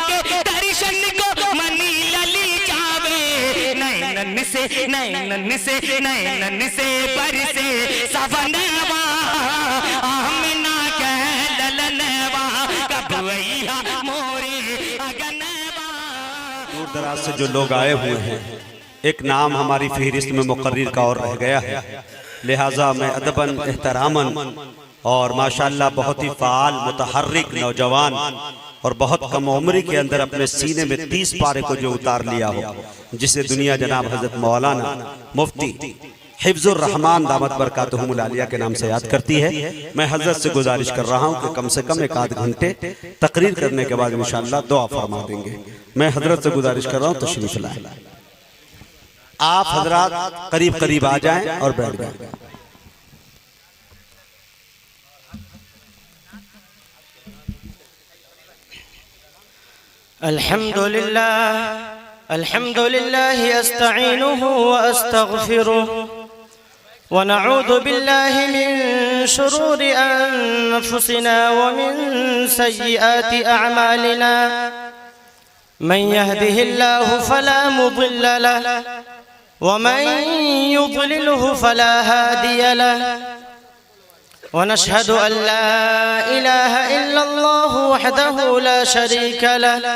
के दर्शन को मनी लली जावे नैनन से बरसे सवनवा आमिना के ललनवा कब वैया मोरे अगनवा। दूर दराज से जो लोग आए हुए हैं, एक नाम हमारी फहरिस्त में मुकर्रर का और रह गया है, लिहाजा मैं अदबन एहतरामन और माशाअल्लाह बहुत ही फ़ाल मुतहर्रिक नौजवान और बहुत कम उम्र के अंदर अपने सीने में 30 पारे को जो उतार लिया हो, जिसे दुनिया जनाब हज़रत मौलाना मुफ्ती हिफ्ज़ुर रहमान दामत बरकातुहुमुल आलिया के नाम से याद करती है। मैं हज़रत से गुजारिश कर रहा हूँ कि कम से कम 1 आध घंटे तकरीर करने के बाद इंशाअल्लाह दुआ फरमा देंगे। मैं हज़रत से गुजारिश कर रहा हूँ तशरीफ़ लाएं। आप हज़रात करीब करीब आ जाएं और बैठ जाएं। अल्हम्दुलिल्लाह अस्तईनुहु व अस्तगफिरुह व नऊज़ु बिल्लाहि मिन शुरूरि अनफुसिना व मिन सय्यिआति अअमालिना मन यहदिहिल्लाहु फला मुदिल्ल लहु व मन युद्लिलहु फला हादिय लहु व नशहदु अन ला इलाहा इल्लल्लाहु वहदहु ला शरीका लहु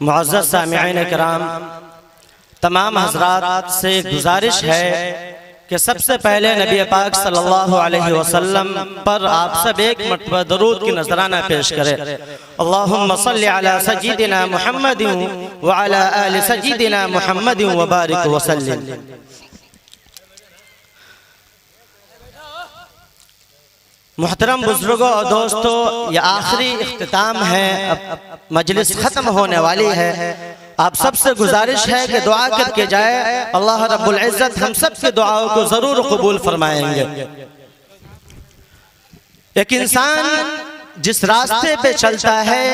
मुअज़्ज़ज़ सामिईन किराम, तमाम हज़रात से गुजारिश है कि सबसे पहले नबी पाक सल्लल्लाहु अलैहि वसल्लम पर आप सब एक मरतबा दरूद की नजराना पेश करें। अल्लाहुम्मा सल्लि अला सय्यिदिना मुहम्मदिन व अला आलि सय्यिदिना मुहम्मदिन व बारिक व सल्लिम। मुहतरम बुजुर्गों और दोस्तों, यह आखिरी इख्तिताम है, अब मजलिस खत्म होने वाली है। आप सबसे गुजारिश है कि दुआ करके जाए, अल्लाह रब्बुल इज़्ज़त हम सब की दुआओं को जरूर कबूल फरमाएंगे। एक इंसान जिस रास्ते पे चलता है,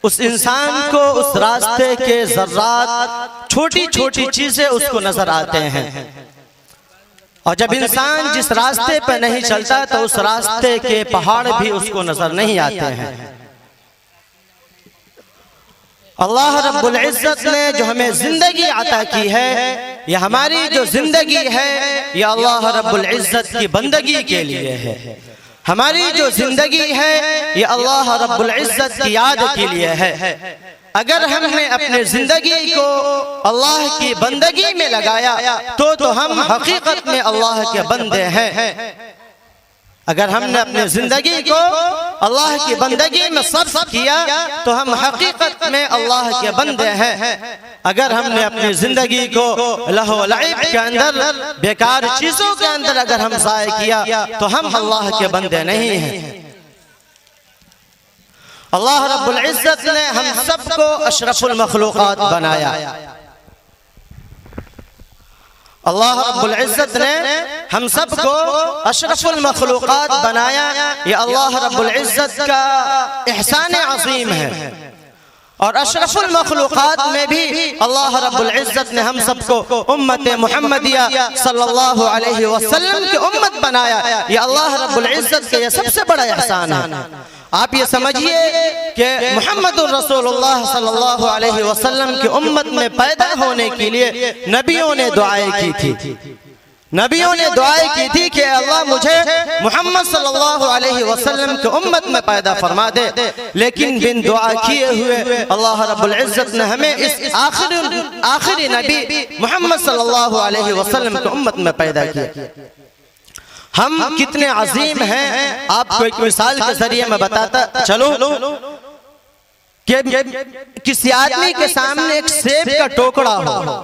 उस इंसान को उस रास्ते के ज़र्रात, छोटी छोटी चीजें उसको नजर आते हैं, और जब इंसान जिस रास्ते पे नहीं चलता तो उस रास्ते के पहाड़ भी उसको नजर नहीं आते हैं। अल्लाह रब्बुल इज़्ज़त ने जो हमें जिंदगी अता की है, यह हमारी जो जिंदगी है यह अल्लाह रब्बुल इज़्ज़त की बंदगी के लिए है। हमारी जो जिंदगी है यह अल्लाह रब्बुल इज़्ज़त की याद के लिए है। अगर हमने अपने जिंदगी को अल्लाह की बंदगी में लगाया तो हम हकीकत में अल्लाह के बंदे हैं। अगर हमने अपने जिंदगी को अल्लाह की बंदगी में सर्फ किया तो हम हकीकत में अल्लाह के बंदे हैं। अगर हमने अपनी जिंदगी को लहव लईब के अंदर, बेकार चीजों के अंदर अगर हम ज़ाय किया तो हम अल्लाह के बंदे नहीं हैं। अल्लाह रब्बुल इज़्ज़त ने हम सबको अशरफुल मखलूक़ात बनाया। अल्लाह रब्बुल इज़्ज़त ने हम सबको अशरफुल मखलूक़ात बनाया। ये अल्लाह रब्बुल इज़्ज़त का एहसान अज़ीम है। और अशरफुल मखलूक़ात में भी अल्लाह रब्बुल इज़्ज़त ने हम सबको उम्मत मुहम्मदिया सल्लल्लाहु अलैहि वसल्लम की उम्मत बनाया। ये अल्लाह रब्बुल इज़्ज़त का ये सबसे बड़ा एहसान है। आप ये समझिए कि मुहम्मदुर रसूलुल्लाह सल्लल्लाहु अलैहि वसल्लम की उम्मत में पैदा होने के लिए नबियों ने दुआएं की थी। नबियों ने दुआएं की थी कि अल्लाह मुझे मोहम्मद सल्लल्लाहु अलैहि वसल्लम की उम्मत में पैदा फरमा दे, लेकिन बिन दुआ किए हुए अल्लाह रब्बुल इज़्ज़त ने हमें इस आखिरी नबी मोहम्मद सल्लल्लाहु अलैहि वसल्लम की उम्मत में पैदा किया। हम कितने अजीम हैं, आपको एक मिसाल के जरिए मैं बताता चलूं कि किसी आदमी के सामने एक सेब का टोकरा हो,